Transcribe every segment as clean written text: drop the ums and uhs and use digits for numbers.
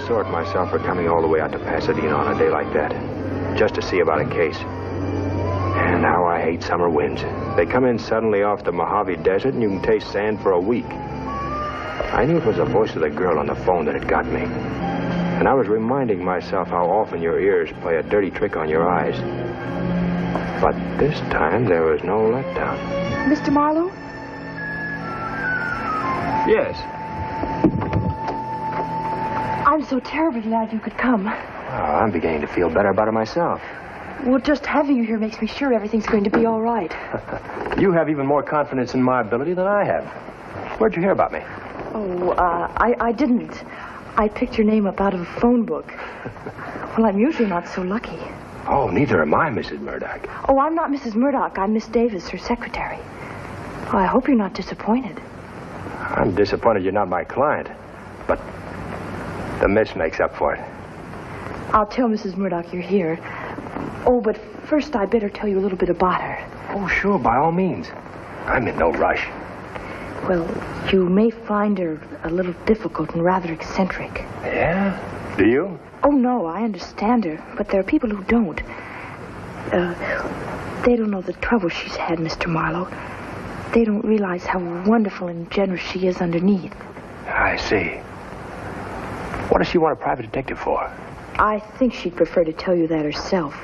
sore at myself for coming all the way out to Pasadena on a day like that, just to see about a case. And how I hate summer winds. They come in suddenly off the Mojave Desert, and you can taste sand for a week. I knew it was the voice of the girl on the phone that had got me. And I was reminding myself how often your ears play a dirty trick on your eyes. But this time, there was no letdown. Mr. Marlowe? Yes. I'm so terribly glad you could come. Well, I'm beginning to feel better about it myself. Well, just having you here makes me sure everything's going to be all right. You have even more confidence in my ability than I have. Where'd you hear about me? Oh, I didn't. I picked your name up out of a phone book. Well, I'm usually not so lucky. Oh, neither am I, Mrs. Murdoch. Oh, I'm not Mrs. Murdoch. I'm Miss Davis, her secretary. Oh, I hope you're not disappointed. I'm disappointed you're not my client. But the miss makes up for it. I'll tell Mrs. Murdoch you're here. Oh, but first I'd better tell you a little bit about her. Oh, sure, by all means. I'm in no rush. Well, you may find her a little difficult and rather eccentric. Yeah? Do you? Oh, no, I understand her, but there are people who don't. They don't know the trouble she's had, Mr. Marlowe. They don't realize how wonderful and generous she is underneath. I see. What does she want a private detective for? I think she'd prefer to tell you that herself.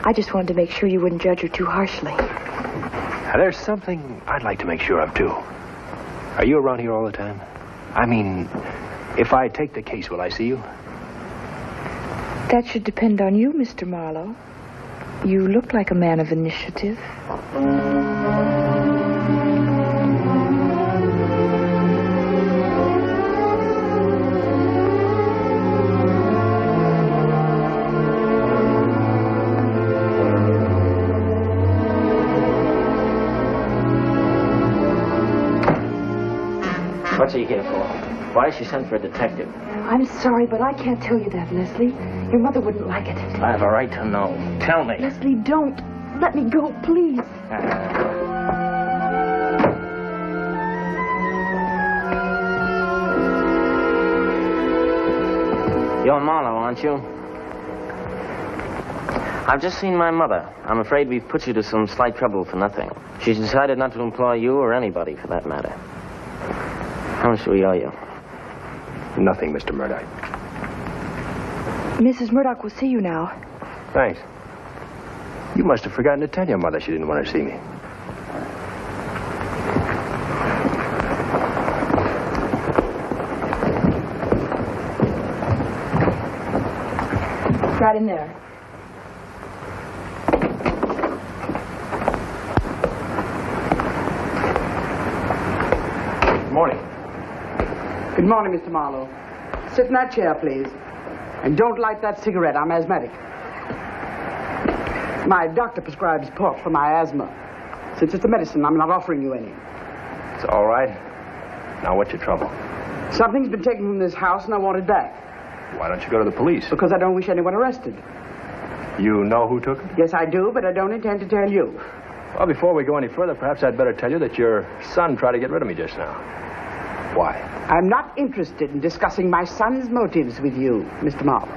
I just wanted to make sure you wouldn't judge her too harshly. Now, there's something I'd like to make sure of, too. Are you around here all the time? I mean, if I take the case, will I see you? That should depend on you, Mr. Marlowe. You look like a man of initiative. What's he here for? Why she sent for a detective? I'm sorry, but I can't tell you that, Leslie. Your mother wouldn't like it. I have a right to know. Tell me. Leslie, don't. Let me go, please. You're Marlowe, aren't you? I've just seen my mother. I'm afraid we've put you to some slight trouble for nothing. She's decided not to employ you or anybody, for that matter. How much do we owe you? Nothing, Mr. Murdoch. Mrs. Murdoch will see you now. Thanks. You must have forgotten to tell your mother she didn't want to see me. Right in there. Good morning. Good morning, Mr. Marlowe. Sit in that chair, please. And don't light that cigarette. I'm asthmatic. My doctor prescribes port for my asthma. Since it's a medicine, I'm not offering you any. It's all right. Now, what's your trouble? Something's been taken from this house, and I want it back. Why don't you go to the police? Because I don't wish anyone arrested. You know who took it? Yes, I do, but I don't intend to tell you. Well, before we go any further, perhaps I'd better tell you that your son tried to get rid of me just now. Why? I'm not interested in discussing my son's motives with you, Mr. Marlowe.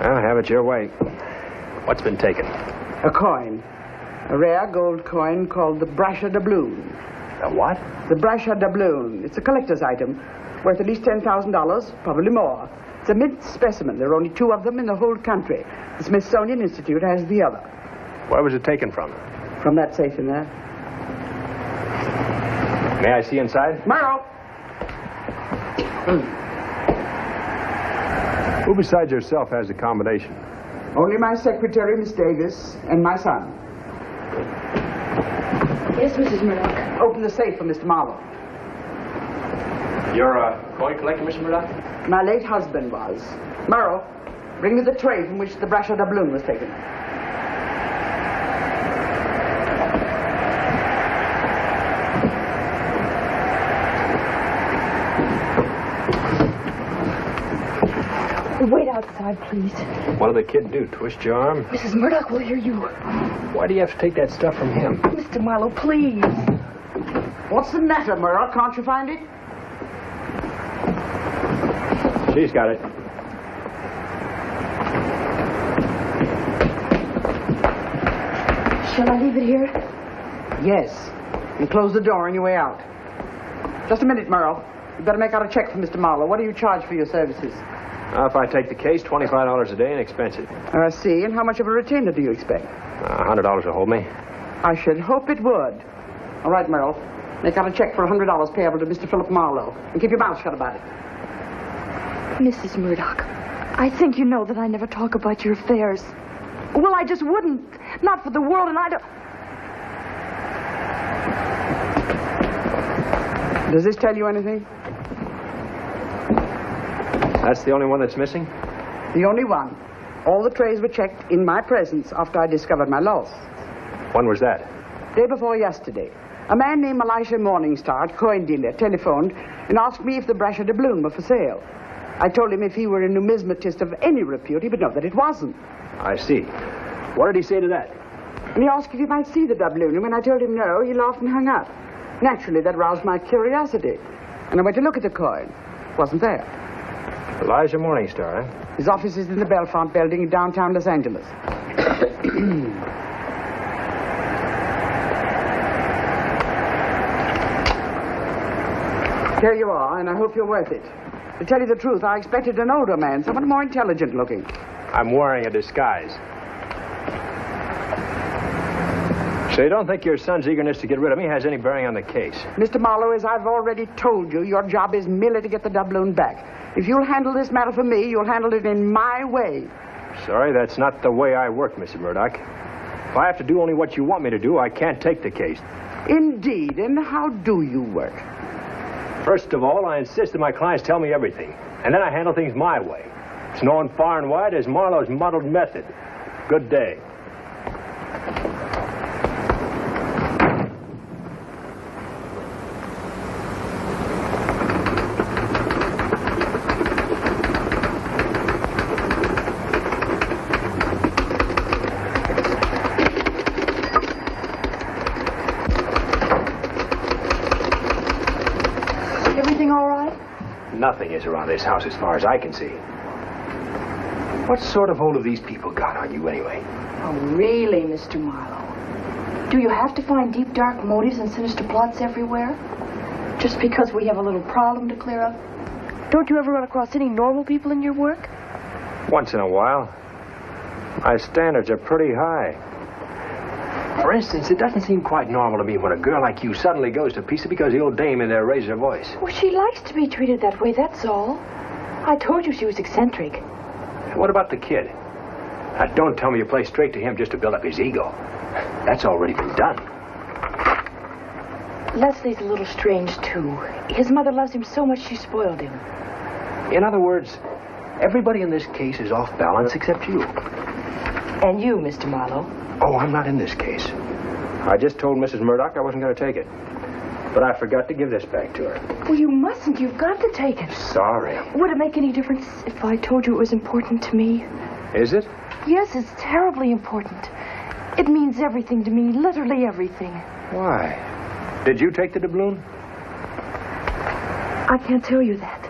Well, have it your way. What's been taken? A coin. A rare gold coin called the Brasher doubloon. A what? The Brasher doubloon. It's a collector's item, worth at least $10,000, probably more. It's a mint specimen. There are only 2 of them in the whole country. The Smithsonian Institute has the other. Where was it taken from? From that safe in there. May I see inside? Marlowe! Who besides yourself has the combination? Only my secretary, Miss Davis, and my son. Yes, Mrs. Murdoch. Open the safe for Mr. Marlowe. You're a coin collector, Mr. Murdoch? My late husband was. Marlowe, bring me the tray from which the Brasher doubloon was taken. Wait outside, please. What did the kid do? Twist your arm? Mrs. Murdoch will hear you. Why do you have to take that stuff from him? Mr. Marlowe, please. What's the matter, Murdoch? Can't you find it? She's got it. Shall I leave it here? Yes. And close the door on your way out. Just a minute, Merle. You better make out a check for Mr. Marlowe. What do you charge for your services? If I take the case, $25 a day and expenses. I see. And how much of a retainer do you expect? $100 will hold me. I should hope it would. All right, Merle. Make out a check for $100 payable to Mr. Philip Marlowe. And keep your mouth shut about it. Mrs. Murdoch, I think you know that I never talk about your affairs. Well, I just wouldn't. Not for the world, and I don't... Does this tell you anything? That's the only one that's missing? The only one. All the trays were checked in my presence after I discovered my loss. When was that? Day before yesterday. A man named Elisha Morningstar, coin dealer, telephoned and asked me if the Brasher doubloon were for sale. I told him if he were a numismatist of any repute, he would know that it wasn't. I see. What did he say to that? And he asked if he might see the doubloon, and when I told him no, he laughed and hung up. Naturally, that roused my curiosity. And I went to look at the coin. It wasn't there. Elijah Morningstar, eh? His office is in the Belfont building in downtown Los Angeles. Here you are, and I hope you're worth it. To tell you the truth, I expected an older man, someone more intelligent looking. I'm wearing a disguise. So you don't think your son's eagerness to get rid of me has any bearing on the case? Mr. Marlowe, as I've already told you, your job is merely to get the doubloon back. If you'll handle this matter for me, you'll handle it in my way. Sorry, that's not the way I work, Mrs. Murdoch. If I have to do only what you want me to do, I can't take the case. Indeed, and how do you work? First of all, I insist that my clients tell me everything, and then I handle things my way. It's known far and wide as Marlowe's muddled method. Good day. Nothing is around this house as far as I can see. What sort of hold have these people got on you anyway? Oh, really, Mr. Marlowe? Do you have to find deep, dark motives and sinister plots everywhere? Just because we have a little problem to clear up? Don't you ever run across any normal people in your work? Once in a while. My standards are pretty high. For instance, it doesn't seem quite normal to me when a girl like you suddenly goes to pieces because the old dame in there raised her voice. Well, she likes to be treated that way, that's all. I told you she was eccentric. What about the kid? Now, don't tell me you play straight to him just to build up his ego. That's already been done. Leslie's a little strange, too. His mother loves him so much she spoiled him. In other words, everybody in this case is off balance except you. And you, Mr. Marlowe. Oh, I'm not in this case. I just told Mrs. Murdoch I wasn't going to take it. But I forgot to give this back to her. Well, you mustn't. You've got to take it. Sorry. Would it make any difference if I told you it was important to me? Is it? Yes, it's terribly important. It means everything to me, literally everything. Why? Did you take the doubloon? I can't tell you that.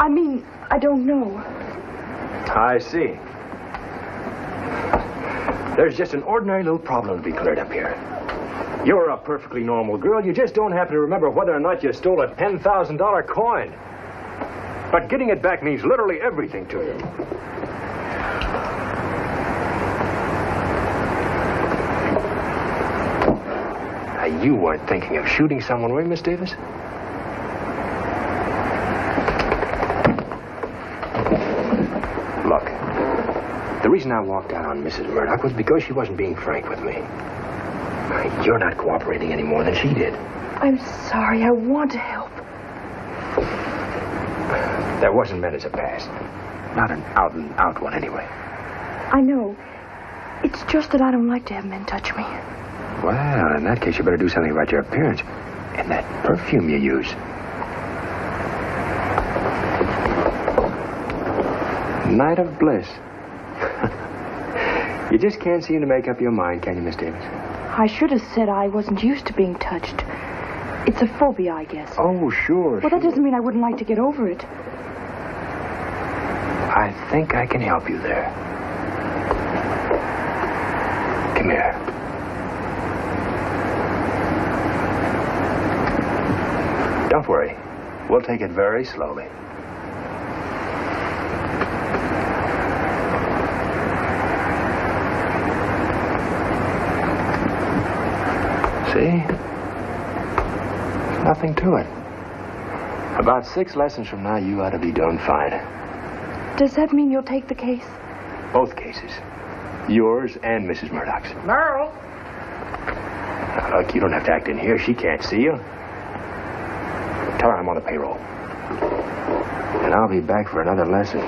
I mean, I don't know. I see. There's just an ordinary little problem to be cleared up here. You're a perfectly normal girl. You just don't happen to remember whether or not you stole a $10,000 coin. But getting it back means literally everything to you. Now, you weren't thinking of shooting someone, were you, Miss Davis? Look. The reason I walked out on Mrs. Murdoch was because she wasn't being frank with me. You're not cooperating any more than she did. I'm sorry. I want to help. That wasn't meant as a pass. Not an out-and-out one, anyway. I know. It's just that I don't like to have men touch me. Well, in that case, you better do something about your appearance. And that perfume you use. Night of bliss. You just can't seem to make up your mind, can you, Miss Davis? I should have said I wasn't used to being touched. It's a phobia, I guess. Oh, sure. Well, that doesn't mean I wouldn't like to get over it. I think I can help you there. Come here. We'll take it very slowly. See? There's nothing to it. About 6 lessons from now, you ought to be doing fine. Does that mean you'll take the case? Both cases. Yours and Mrs. Murdoch's. Merle! Now, look, you don't have to act in here. She can't see you. Tell her I'm on the payroll. And I'll be back for another lesson.